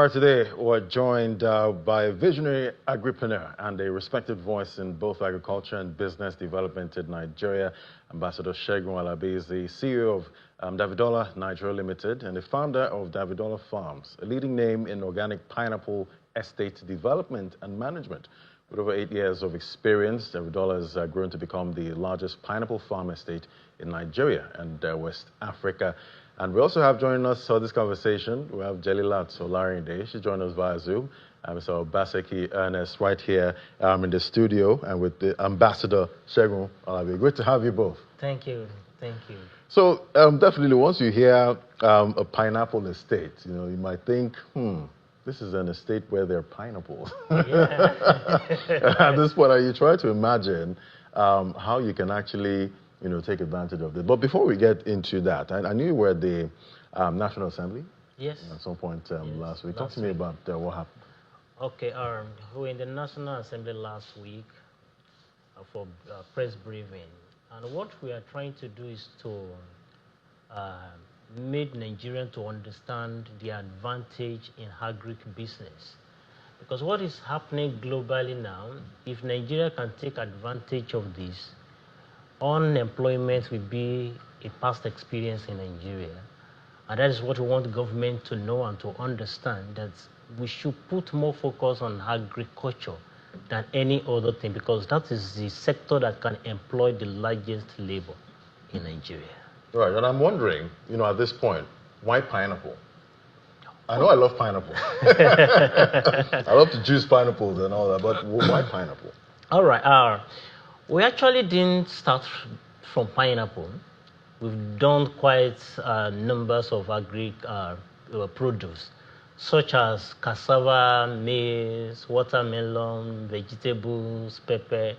All right, today we're joined by a visionary agripreneur and a respected voice in both agriculture and business development in Nigeria. Ambassador Segun Alabi is the CEO of Davidorlah Nigeria Limited and the founder of Davidorlah Farms, a leading name in organic pineapple estate development and management. With over 8 years of experience, Davidorlah has grown to become the largest pineapple farm estate in Nigeria and West Africa. And we also have joining us for this conversation, we have Davidorlah Olarinde. She's joined us via Zoom. Mr. Obaseki Ernest right here in the studio, and with the Ambassador Segun Alabi. Great to have you both. Thank you. Thank you. So definitely once you hear a pineapple estate, you might think, this is an estate where there are pineapples. Yeah. At this point, are you trying to imagine how you can actually take advantage of this? But before we get into that, I knew you were at the National Assembly. Yes. At some point yes. last week. Talk to me about what happened. Okay, we were in the National Assembly last week for press briefing. And what we are trying to do is to make Nigerians to understand the advantage in agribusiness. Because what is happening globally now, if Nigeria can take advantage of this, unemployment will be a past experience in Nigeria. And that is what we want the government to know and to understand, that we should put more focus on agriculture than any other thing, because that is the sector that can employ the largest labor in Nigeria. Right, and I'm wondering, at this point, why pineapple? I know I love pineapple. I love to juice pineapples and all that, but why pineapple? All right. We actually didn't start from pineapple. We've done quite numbers of produce, such as cassava, maize, watermelon, vegetables, pepper.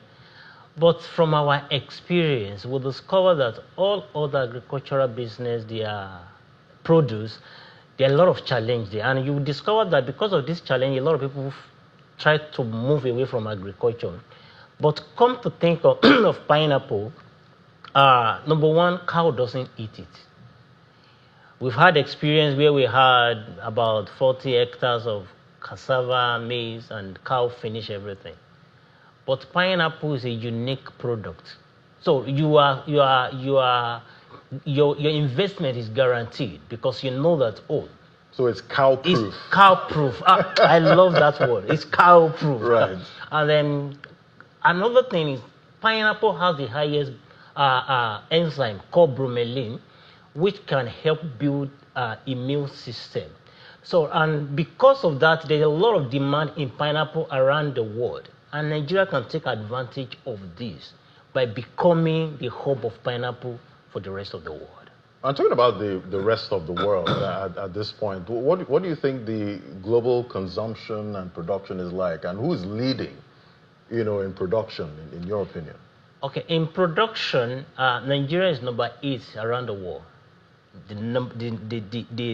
But from our experience, we discovered that all other agricultural business, their produce, there are a lot of challenge there. And you discover that because of this challenge, a lot of people try to move away from agriculture. But come to think of, of pineapple, number one, cow doesn't eat it. We've had experience where we had about 40 hectares of cassava, maize, and cow finish everything. But pineapple is a unique product. So your investment is guaranteed, because you know that, so it's cow-proof. It's cow-proof. I love that word. It's cow-proof. Right. And then another thing is pineapple has the highest enzyme called bromelain, which can help build immune system. So, and because of that, there's a lot of demand in pineapple around the world. And Nigeria can take advantage of this by becoming the hub of pineapple for the rest of the world. I'm talking about the rest of the world at this point. What do you think the global consumption and production is like? And who is leading, in production, in your opinion? Okay, in production, Nigeria is number 8 around the world. The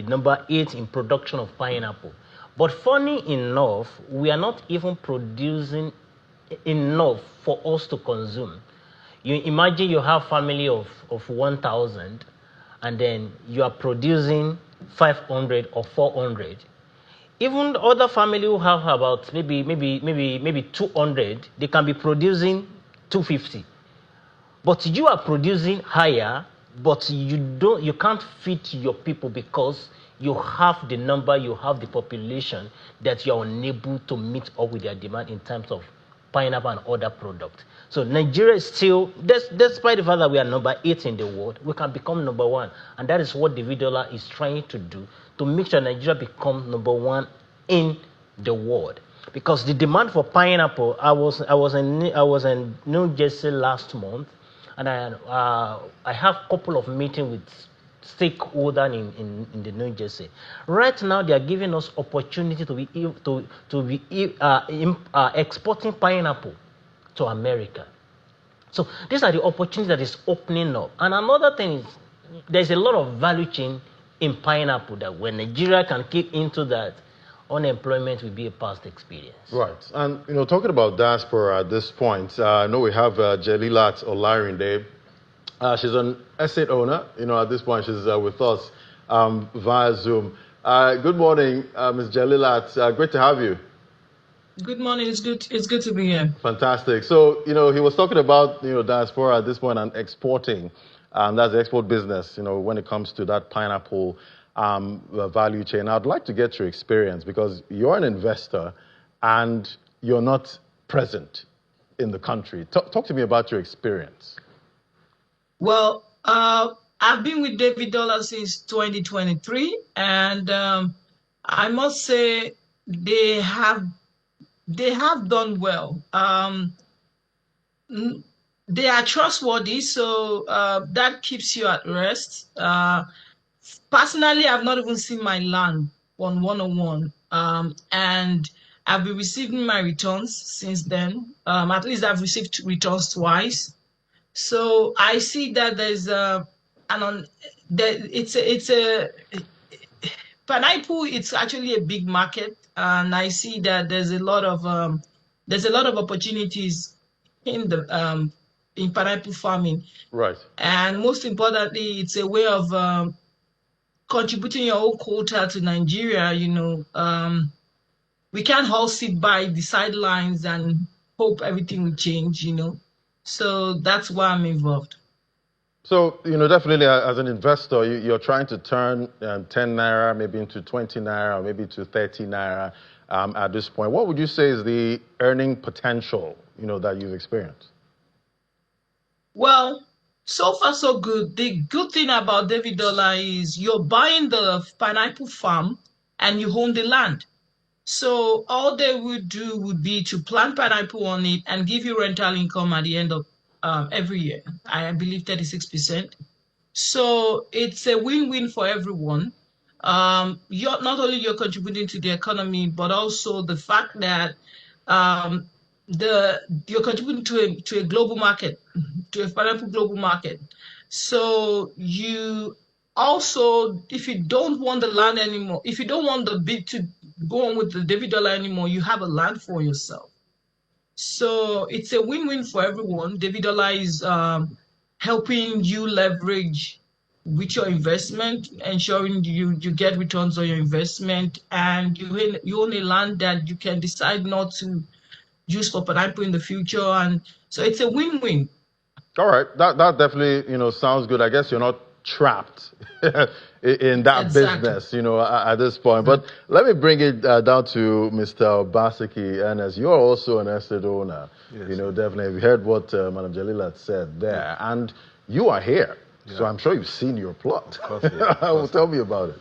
number 8 in production of pineapple. But funny enough, we are not even producing enough for us to consume. You imagine you have family of 1,000, and then you are producing 500 or 400. Even the other family who have about maybe 200, they can be producing 250. But you are producing higher, but you can't feed your people because you have the number, you have the population that you are unable to meet up with their demand in terms of pineapple and other products. So Nigeria is still, despite the fact that we are number 8 in the world, we can become number 1. And that is what Davidorlah is trying to do, to make sure Nigeria becomes number 1 in the world. Because the demand for pineapple, I was in New Jersey last month, and I have a couple of meetings with stakeholders in the New Jersey. Right now, they are giving us opportunity to be exporting pineapple to America. So these are the opportunities that is opening up. And another thing is, there's a lot of value chain in pineapple that when Nigeria can keep into that, unemployment will be a past experience. Right. And, talking about diaspora at this point, I know we have Davidorlah Olarinde. She's an estate owner. At this point, she's with us via Zoom. Good morning, Ms. Jalilat. Great to have you. Good morning. It's good. It's good to be here. Fantastic. So, he was talking about, diaspora at this point and exporting. That's the export business, when it comes to that pineapple value chain. I'd like to get your experience because you're an investor and you're not present in the country. Talk to me about your experience. Well, I've been with Davidorlah since 2023, and I must say they have done well. They are trustworthy, so that keeps you at rest. Personally, I've not even seen my land on 101, and I've been receiving my returns since then. At least I've received returns twice. So I see that there's it's a pineapple. It's actually a big market, and I see that there's a lot of opportunities in the in pineapple farming. Right. And most importantly, it's a way of contributing your own quota to Nigeria. We can't all sit by the sidelines and hope everything will change. So that's why I'm involved. So, definitely as an investor, you're trying to turn 10 naira maybe into 20 naira, maybe to 30 naira at this point. What would you say is the earning potential, that you've experienced? Well, so far so good. The good thing about Davidorlah is you're buying the pineapple farm and you own the land. So all they would do would be to plant pineapple on it and give you rental income at the end of every year. I believe 36%. So it's a win-win for everyone. You're not only you're contributing to the economy, but also the fact that you're contributing to a global market, to a pineapple global market. So you also, if you don't want the land anymore, if you don't want the bid to go on with the Davidorlah anymore, you have a land for yourself. So it's a win-win for everyone. Davidorlah is helping you leverage with your investment, ensuring you get returns on your investment, and you own a land that you can decide not to use for pineapple in the future, and so it's a win-win. All right, that definitely sounds good. I guess you're not trapped in that business, at this point. But let me bring it down to Mr. Basiki, and as you're also an estate owner, yes. Definitely you heard what Madam Jalilat said there, and you are here, so I'm sure you've seen your plot. Of course, yeah. Tell me about it.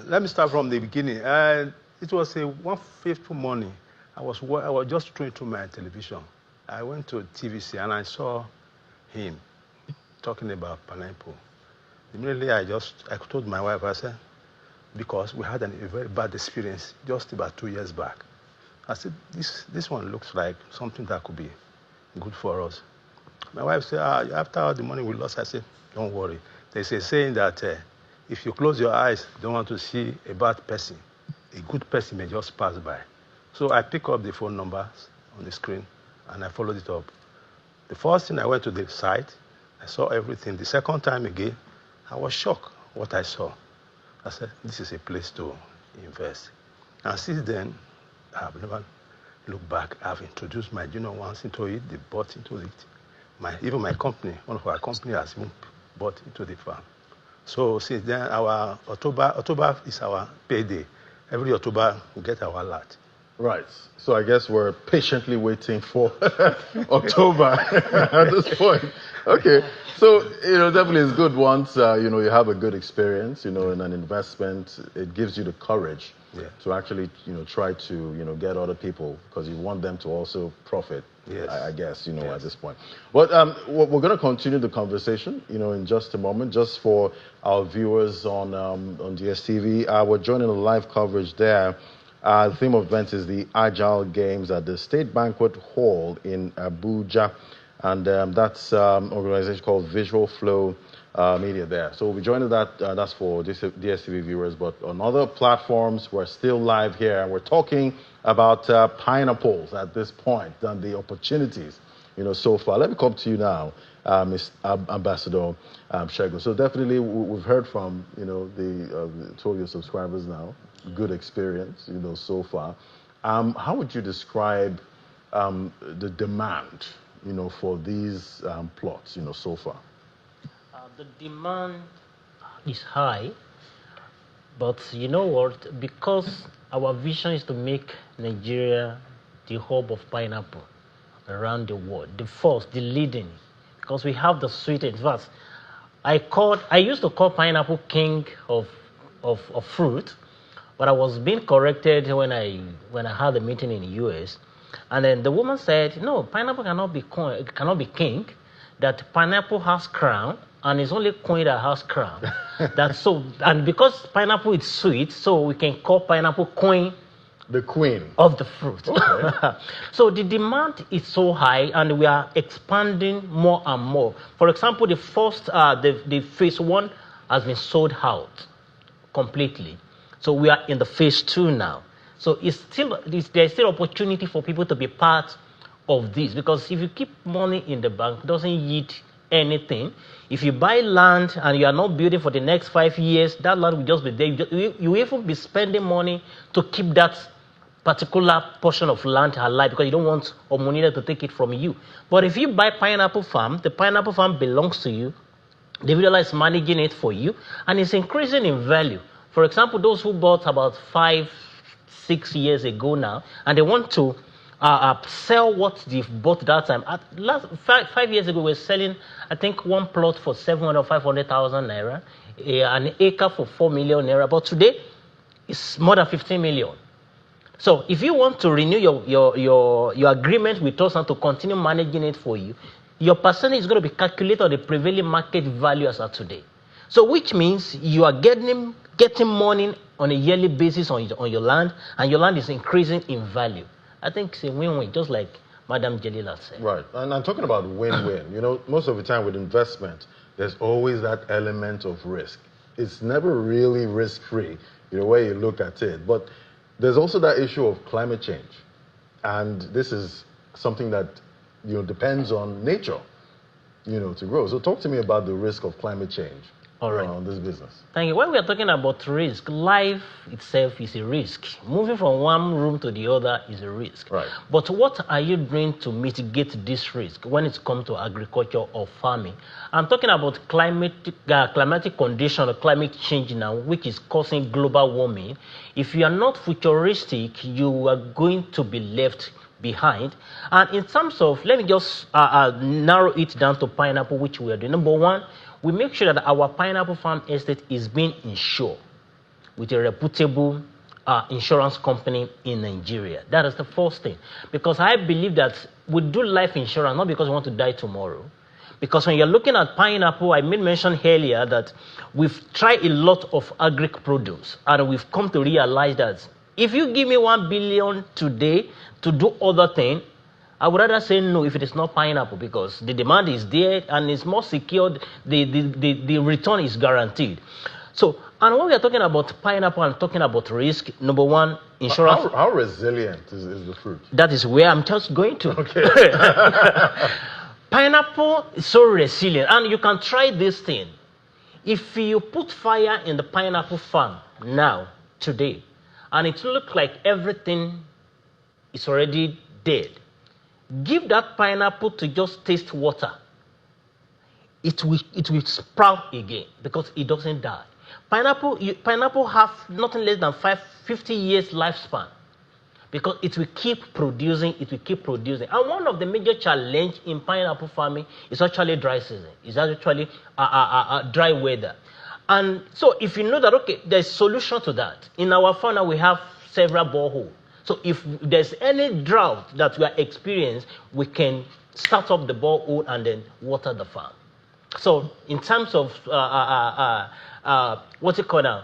Let me start from the beginning. It was one fateful morning. I was just going through my television. I went to TVC and I saw him talking about pineapple. Immediately, I told my wife, I said, because we had a very bad experience just about 2 years back. I said, this one looks like something that could be good for us. My wife said, after all the money we lost, I said, don't worry. There's a saying that if you close your eyes, you don't want to see a bad person. A good person may just pass by. So I picked up the phone numbers on the screen and I followed it up. The first thing, I went to the site, I saw everything. The second time again, I was shocked what I saw. I said, this is a place to invest. And since then, I have never looked back. I've introduced my junior ones into it, they bought into it. Even my company, one of our companies has even bought into the farm. So since then, our October is our payday. Every October, we get our lot. Right. So I guess we're patiently waiting for October at this point. Okay. So, definitely it's good once, you have a good experience, in an investment. It gives you the courage to actually, try to, get other people because you want them to also profit. Yes. I guess, at this point. But we're going to continue the conversation, in just a moment, just for our viewers on DSTV. We're joining the live coverage there. The theme of event is the Agile Games at the State Banquet Hall in Abuja. And that's an organization called Visual Flow Media there. So we'll be joining that's for DSTV viewers. But on other platforms, we're still live here. And we're talking about pineapples at this point and the opportunities, so far. Let me come to you now, Ambassador Shegun. So definitely we've heard from, the two of your subscribers now. Good experience, so far. How would you describe the demand, for these plots, so far? The demand is high, but you know what? Because our vision is to make Nigeria the hub of pineapple around the world, the first, the leading, because we have the sweetest. In fact, I used to call pineapple king of fruit, but I was being corrected when I had a meeting in the US, and then the woman said, no, pineapple cannot be king, that pineapple has crown, and it's only queen that has crown. And because pineapple is sweet, so we can call pineapple queen. The queen of the fruit. Okay. So the demand is so high, and we are expanding more and more. For example, the first, the phase 1 has been sold out completely. So we are in the phase 2 now. So there's still opportunity for people to be part of this, because if you keep money in the bank, it doesn't yield anything. If you buy land and you are not building for the next 5 years, that land will just be there. You even be spending money to keep that particular portion of land alive, because you don't want Omonida to take it from you. But if you buy pineapple farm, the pineapple farm belongs to you. Davidorlah is managing it for you, and it's increasing in value. For example, those who bought about 5-6 years ago now, and they want to sell what they've bought that time. At last 5 years ago, we were selling, I think, one plot for 700,000 or 500,000 naira, an acre for 4 million naira. But today, it's more than 15 million. So if you want to renew your agreement with us and to continue managing it for you, your percentage is going to be calculated on the prevailing market value as of today. So which means you are getting money on a yearly basis on your land, and your land is increasing in value. I think it's a win-win, just like Madam Jalila said. Right, and I'm talking about win-win. Most of the time with investment, there's always that element of risk. It's never really risk-free, the way you look at it. But there's also that issue of climate change. And this is something that, depends on nature, to grow. So talk to me about the risk of climate change. All right. On this business. Thank you. When we are talking about risk, life itself is a risk. Moving from one room to the other is a risk. Right. But what are you doing to mitigate this risk when it comes to agriculture or farming? I'm talking about climatic condition or climate change now, which is causing global warming. If you are not futuristic, you are going to be left behind. And in terms of, let me just narrow it down to pineapple, which we are doing. Number one, we make sure that our pineapple farm estate is being insured with a reputable insurance company in Nigeria. That is the first thing. Because I believe that we do life insurance not because we want to die tomorrow. Because when you're looking at pineapple, I made mention earlier that we've tried a lot of agric produce, and we've come to realize that if you give me 1 billion today to do other things, I would rather say no if it is not pineapple, because the demand is there and it's more secured, the return is guaranteed. So, and when we are talking about pineapple and talking about risk, number one, insurance. How resilient is the fruit? That is where I'm just going to. Okay. Pineapple is so resilient, and you can try this thing. If you put fire in the pineapple farm now, today, and it looks like everything is already dead, give that pineapple to just taste water. It will sprout again because it doesn't die. Pineapple have nothing less than 50 years lifespan because it will keep producing, And one of the major challenges in pineapple farming is actually dry season. It's actually dry weather. And so if you know that, okay, there's a solution to that. In our farm now we have several boreholes. So if there's any drought that we are experiencing, we can start up the borehole and then water the farm. So in terms of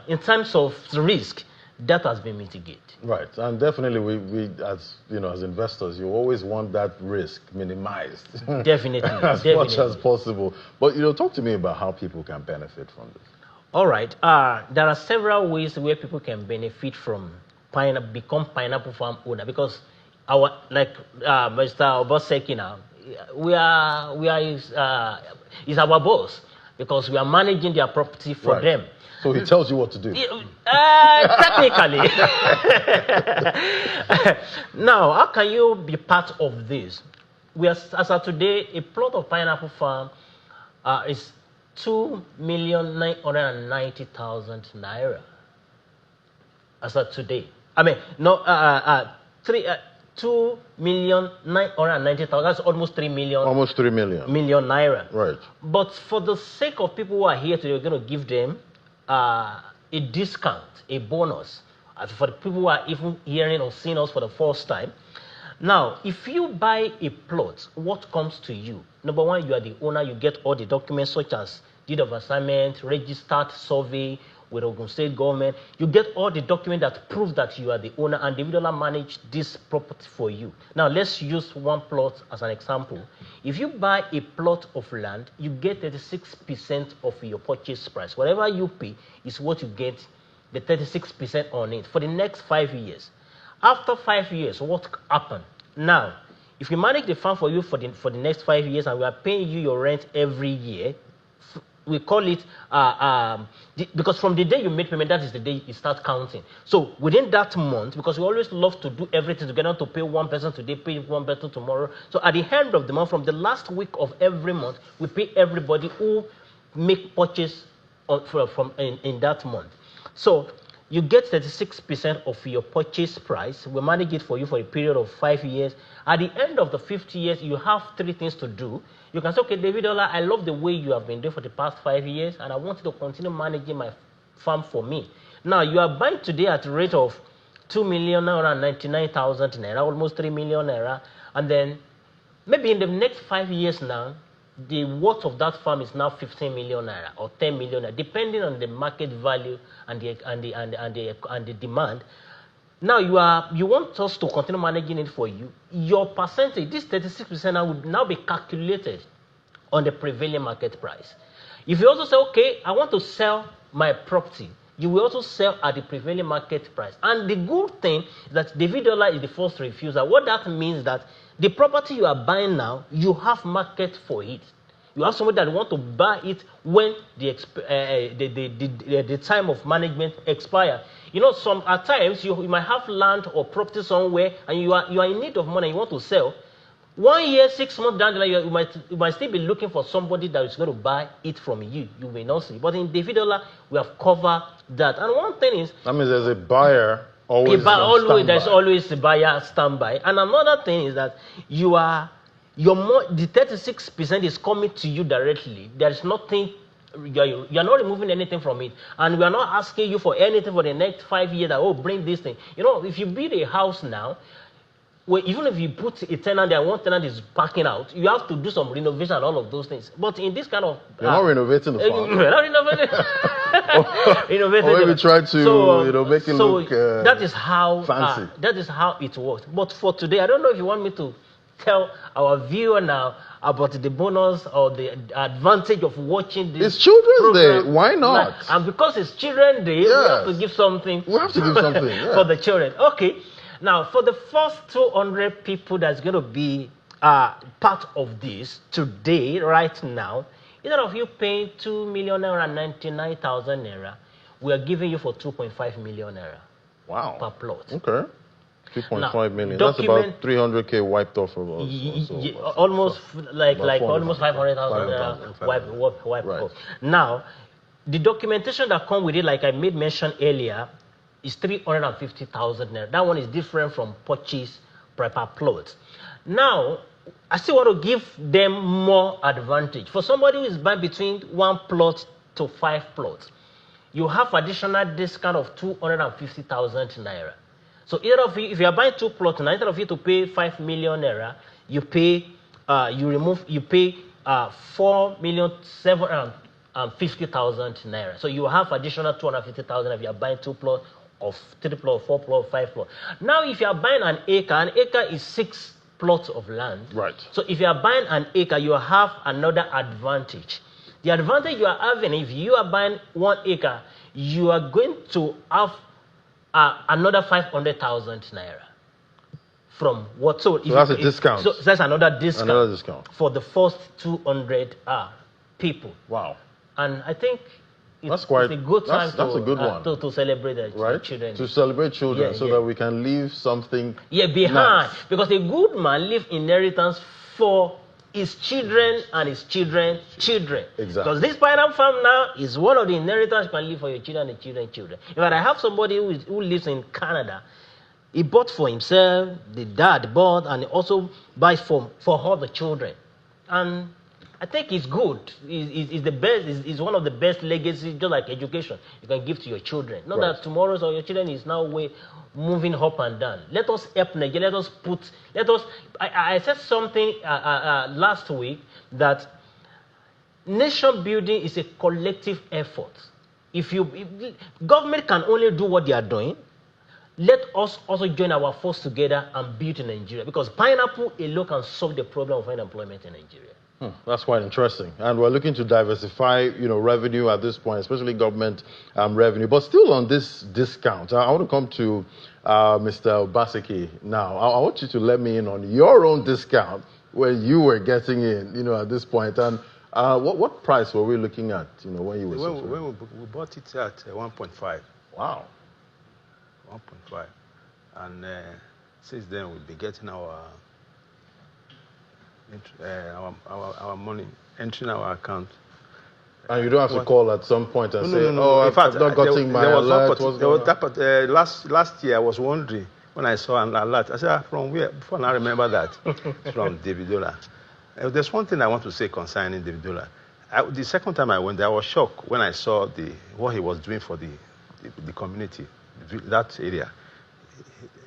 in terms of risk, that has been mitigated. Right, and definitely we as investors, you always want that risk minimized. Definitely, as much as possible. But talk to me about how people can benefit from this. All right, there are several ways where people can benefit from become pineapple farm owner, because Mr. Obaseki now, is our boss because we are managing their property for them. So he tells you what to do. Technically. Now, how can you be part of this? As of today, a plot of pineapple farm is 2,990,000 naira. As of today, I mean, no, 2,990,000. That's almost 3 million. Almost 3 million. Million naira. Right. But for the sake of people who are here today, we're going to give them a discount, a bonus, for the people who are even hearing or seeing us for the first time. Now, if you buy a plot, what comes to you? Number one, you are the owner. You get all the documents such as deed of assignment, registered survey with Ogun State government. You get all the documents that prove that you are the owner, and Davidorlah manage this property for you. Now, let's use one plot as an example. If you buy a plot of land, you get 36% of your purchase price. Whatever you pay is what you get, the 36% on it for the next 5 years. After 5 years, what happened? Now, if we manage the farm for you for the next 5 years and we are paying you your rent every year, we call it, because from the day you make payment, that is the day you start counting. So within that month, because we always love to do everything together, to pay one person today, pay one person tomorrow. So at the end of the month, from the last week of every month, we pay everybody who make purchase in that month. So you get 36% of your purchase price. We manage it for you for a period of 5 years. At the end of the 50 years, you have 3 things to do. You can say, okay, Davidorlah, I love the way you have been doing for the past 5 years, and I want you to continue managing my farm for me. Now, you are buying today at a rate of 2,999,000 naira, almost 3 million naira, and then maybe in the next 5 years now, the worth of that farm is now 15 million naira or 10 million naira, depending on the market value and the demand. Now you want us to continue managing it for you. Your percentage, this 36% now would now be calculated on the prevailing market price. If you also say, okay, I want to sell my property, you will also sell at the prevailing market price. And the good thing is that Davidorlah is the first refuser. What that means is that the property you are buying now, you have market for it. You have somebody that want to buy it when the time of management expire. You know, at times you might have land or property somewhere and you are in need of money, you want to sell. 1 year, 6 months down the line, you might still be looking for somebody that is going to buy it from you. You may not see. But in Davidorlah, we have covered that. And one thing is, that means there's a buyer always. There's always a buyer standby. And another thing is that the 36% is coming to you directly. There's nothing. You're not removing anything from it, and we are not asking you for anything for the next 5 years. That bring this thing. You know, if you build a house now, well, even if you put a tenant there, one tenant is parking out, you have to do some renovation and all of those things. But in this kind of... You're not renovating the farm. You're not renovating. Or maybe try to, make it look that is how fancy. That is how it works. But for today, I don't know if you want me to tell our viewer now about the bonus or the advantage of watching this. It's Children's program. Day. Why not? And because it's Children's Day, we have to give something. We have to do something for the children. Okay. Now, for the first 200 people that's going to be part of this today, right now, instead of you paying 2,999,000 naira, we are giving you for 2.5 million naira. Wow. Per plot. Okay. 2.5 million. That's about 300K wiped off of us. Almost almost 500,000 wiped off. Now, the documentation that comes with it, like I made mention earlier, is 350,000 naira. That one is different from purchase per plot. Now, I still want to give them more advantage. For somebody who is buying between 1 plot to 5 plots, you have additional discount of 250,000 naira. So if you are buying 2 plots now, instead of you to pay 5 million naira, you pay 4,750,000 naira. So you have additional 250,000 if you are buying 2 plots of 3 plots, 4 plots, 5 plots. Now if you are buying an acre is 6 plots of land. Right. So if you are buying an acre, you have another advantage. The advantage you are having, if you are buying 1 acre, you are going to have another 500,000 naira from what. So that's a discount. So that's another discount. Another discount for the first 200 people. Wow. And I think it's Quite, a good time that's a good one. To celebrate the right? children. To celebrate children so that we can leave something behind. Nice. Because a good man leaves inheritance for his children and his children's children. Exactly. Because this pineapple farm now is one of the inheritance you can leave for your children and children's children. In fact, I have somebody who lives in Canada. He bought for himself, the dad bought, and he also buys for all the children. And I think it's good. It's the best. It's one of the best legacies, just like education, you can give to your children. Not that tomorrow's or your children is now moving up and down. Let us help Nigeria. I said something last week that nation building is a collective effort. If government can only do what they are doing, let us also join our force together and build in Nigeria, because pineapple alone can solve the problem of unemployment in Nigeria. That's quite interesting. And we're looking to diversify, revenue at this point, especially government revenue. But still on this discount, I want to come to Mr. Obaseki now. I want you to let me in on your own discount when you were getting in, at this point. And what price were we looking at, when you were when we bought it at 1.5. Wow. 1.5. And since then, we'll be getting our money entering our account. And you don't have to call at some point and say, no. In fact, I've not gotten my alert. Last year I was wondering when I saw an alert. I said, from where? Before I remember that. From Davidorlah. There's one thing I want to say concerning Davidorlah. The second time I went there, I was shocked when I saw what he was doing for the community, that area.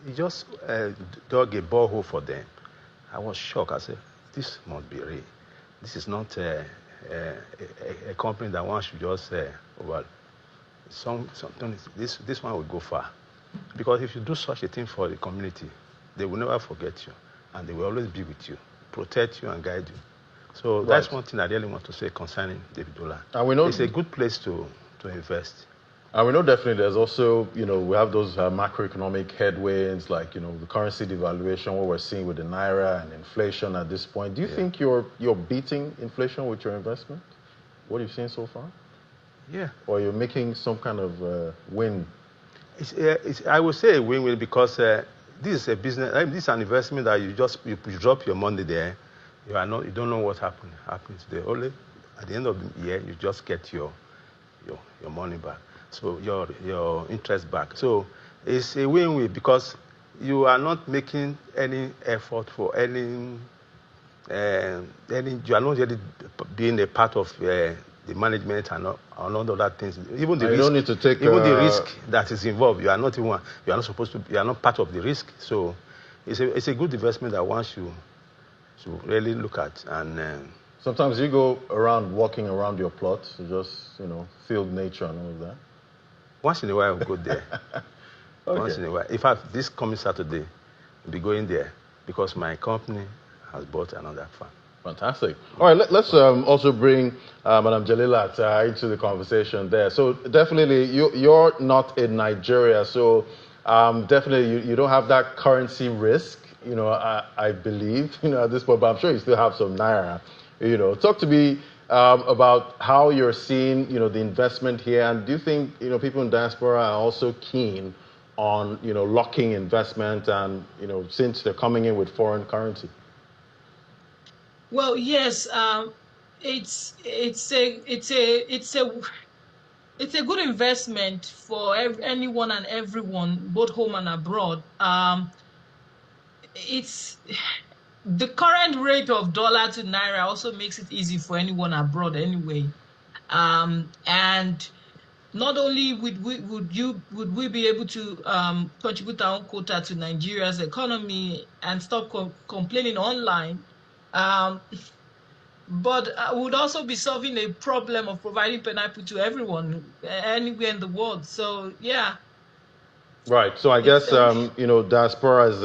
He just dug a borehole for them. I was shocked. I said, this must be real. This is not a company that one should just this one will go far. Because if you do such a thing for the community, they will never forget you, and they will always be with you, protect you and guide you. So that's one thing I really want to say concerning Davidorlah. And we know it's a good place to invest. And we know definitely there's also, we have those macroeconomic headwinds, like, the currency devaluation, what we're seeing with the Naira and inflation at this point. Do you think you're beating inflation with your investment? What have you seen so far? Yeah. Or you're making some kind of win? I would say a win-win, because this is a business, this is an investment that you drop your money there. You don't know what happens there. Only at the end of the year, you just get your money back. So your interest back. So it's a win-win, because you are not making any effort for any you are not really being a part of the management and all other things. Even the risk, you don't need to take the risk that is involved. You are not part of the risk. So it's a good investment that one should really look at. And sometimes you go around walking around your plot to just feel nature and all of that. Once in a while, I'll go there. Okay. Once in a while. In fact, this coming Saturday, I'll be going there because my company has bought another farm. Fantastic. All right, let's also bring Madam Jalilat into the conversation there. So definitely, you're not in Nigeria, so definitely you don't have that currency risk, I believe, at this point, but I'm sure you still have some Naira. Talk to me about how you're seeing, the investment here, and do you think, people in diaspora are also keen on, locking investment, and since they're coming in with foreign currency? Well, yes, it's a good investment for anyone and everyone, both home and abroad. The current rate of dollar to Naira also makes it easy for anyone abroad anyway. And not only would we be able to contribute our own quota to Nigeria's economy and stop complaining online, but would also be solving a problem of providing pineapple to everyone anywhere in the world. So yeah. Right. So I guess diaspora is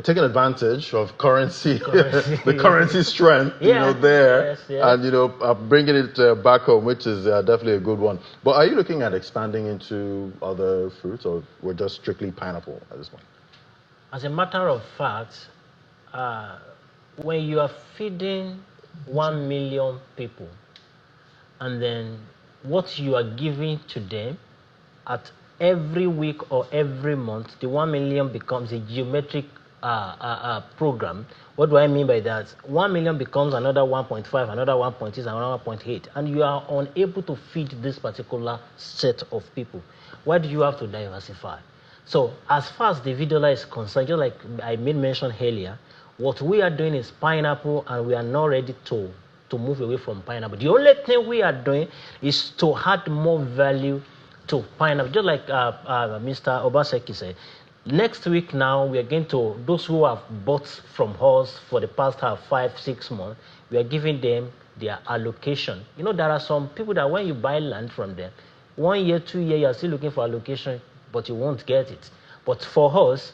taking advantage of currency, the currency strength, there, yes, yeah. And bringing it back home, which is definitely a good one. But are you looking at expanding into other fruits, or we're just strictly pineapple at this point? As a matter of fact, uh, when you are feeding 1 million people, and then what you are giving to them at every week or every month, the 1 million becomes a geometric program. What do I mean by that? 1 million becomes another 1.5, another 1.6, another 1.8, and you are unable to feed this particular set of people. Why do you have to diversify? So as far as Davidorlah is concerned, just like I made mention earlier, what we are doing is pineapple, and we are not ready to move away from pineapple. The only thing we are doing is to add more value to pineapple. Just like Mr. Obaseki said, next week now we are going to, those who have bought from us for the past 5-6 months, we are giving them their allocation. You know, there are some people that when you buy land from them, 1 year, 2 years, you are still looking for allocation, but you won't get it. But for us,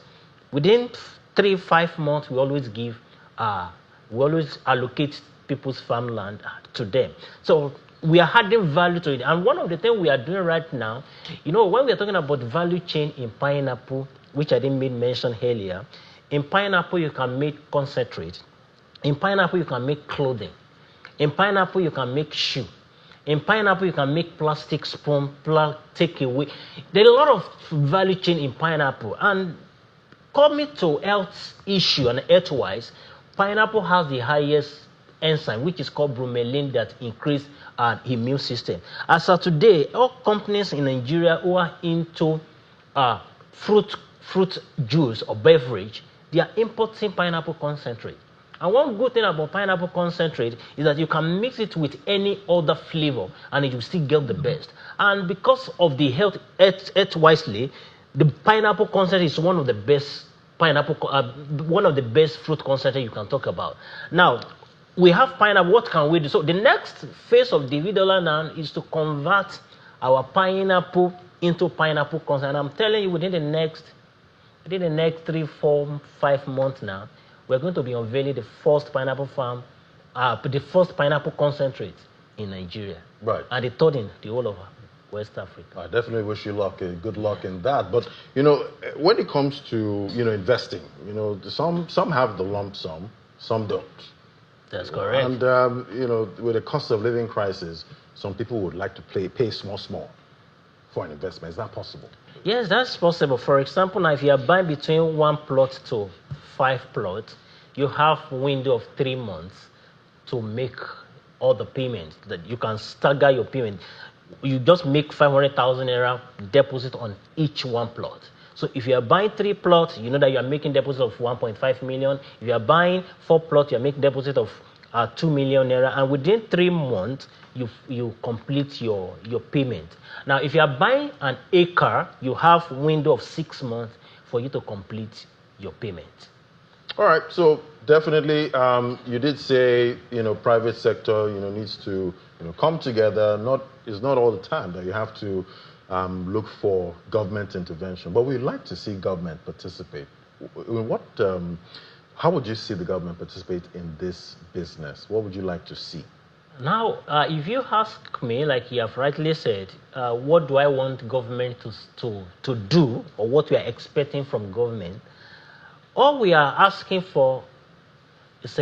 within 3-5 months, we always give, we always allocate people's farmland to them. So we are adding value to it. And one of the things we are doing right now, you know, when we are talking about value chain in pineapple, which I didn't make mention earlier, in pineapple you can make concentrate. In pineapple you can make clothing. In pineapple you can make shoe. In pineapple you can make plastic spoon, takeaway. There are a lot of value chain in pineapple. And coming to health issue and health-wise, pineapple has the highest enzyme, which is called bromelain, that increase our immune system. As of today, all companies in Nigeria who are into fruit juice or beverage, they are importing pineapple concentrate. And one good thing about pineapple concentrate is that you can mix it with any other flavor and it will still get the best. And because of the health wisely, the pineapple concentrate is one of the best one of the best fruit concentrate you can talk about. Now, we have pineapple. What can we do? So the next phase of Davidorlah now is to convert our pineapple into pineapple concentrate. And I'm telling you, within the next 3, 4, 5 months now, we're going to be unveiling the first pineapple farm, the first pineapple concentrate in Nigeria. Right. And the third in the whole of West Africa. I definitely wish you luck, good luck in that. But, you know, when it comes to, you know, investing, you know, some have the lump sum, some don't. That's correct. And, you know, with the cost of living crisis, some people would like to pay small for an investment. Is that possible? Yes, that's possible. For example, now if you are buying between 1 plot to 5 plots, you have a window of 3 months to make all the payments. That you can stagger your payment. You just make 500,000 naira deposit on each 1 plot. So if you are buying 3 plots, you know that you are making deposit of 1.5 million. If you are buying 4 plots, you are making deposit of 2 million naira. And within 3 months, you complete your payment. Now, if you are buying an acre, you have a window of 6 months for you to complete your payment. All right. So definitely, you did say, you know, private sector, you know, needs to, you know, come together. It's not all the time that you have to look for government intervention, but we'd like to see government participate. How would you see the government participate in this business? What would you like to see? Now, if you ask me, like you have rightly said, what do I want government to do, or what we are expecting from government? All we are asking for is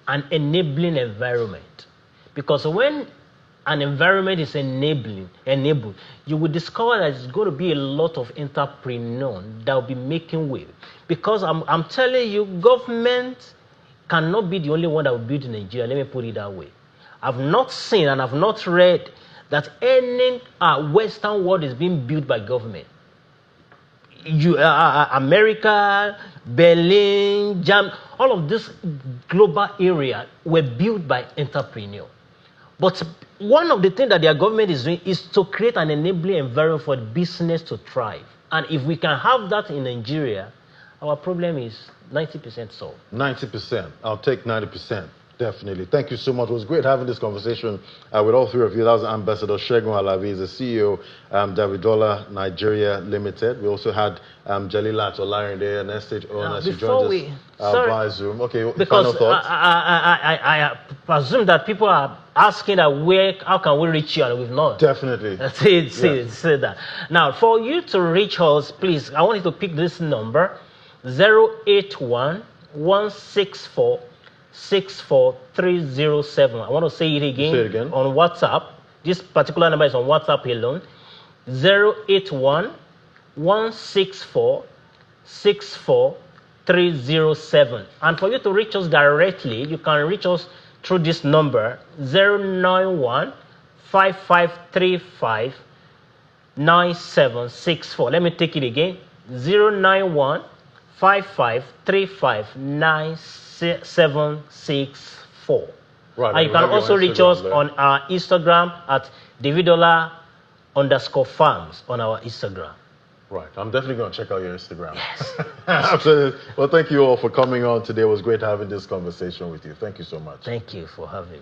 an enabling environment. Because when an environment is enabled, you will discover that it's going to be a lot of entrepreneurs that will be making way. Because I'm telling you, government cannot be the only one that will build in Nigeria. Let me put it that way. I've not seen and I've not read that any Western world is being built by government. America, Berlin, Germany, all of this global area were built by entrepreneurs. But one of the things that their government is doing is to create an enabling environment for business to thrive. And if we can have that in Nigeria, our problem is 90% solved. 90%. I'll take 90%. Definitely. Thank you so much. It was great having this conversation with all 3 of you. That was Ambassador Segun Alabi, the CEO, Davidorlah Nigeria Limited. We also had Jalila Tolarinde, an estate owner. She joined us via Zoom. Okay, because final thoughts? I presume that people are asking that how can we reach you, and we've not. Definitely. Say that. Now, for you to reach us, please, I want you to pick this number. 081 164 64307. I want to say it again. Say it again. On WhatsApp. This particular number is on WhatsApp alone. 081 164 64307. And for you to reach us directly, you can reach us through this number 091 5535 9764. Let me take it again. 091 5535 9764. Right. And you can also reach us on our Instagram at Davidorlah_farms on our Instagram. Right. I'm definitely going to check out your Instagram. Yes. Absolutely. Well, thank you all for coming on today. It was great having this conversation with you. Thank you so much. Thank you for having me.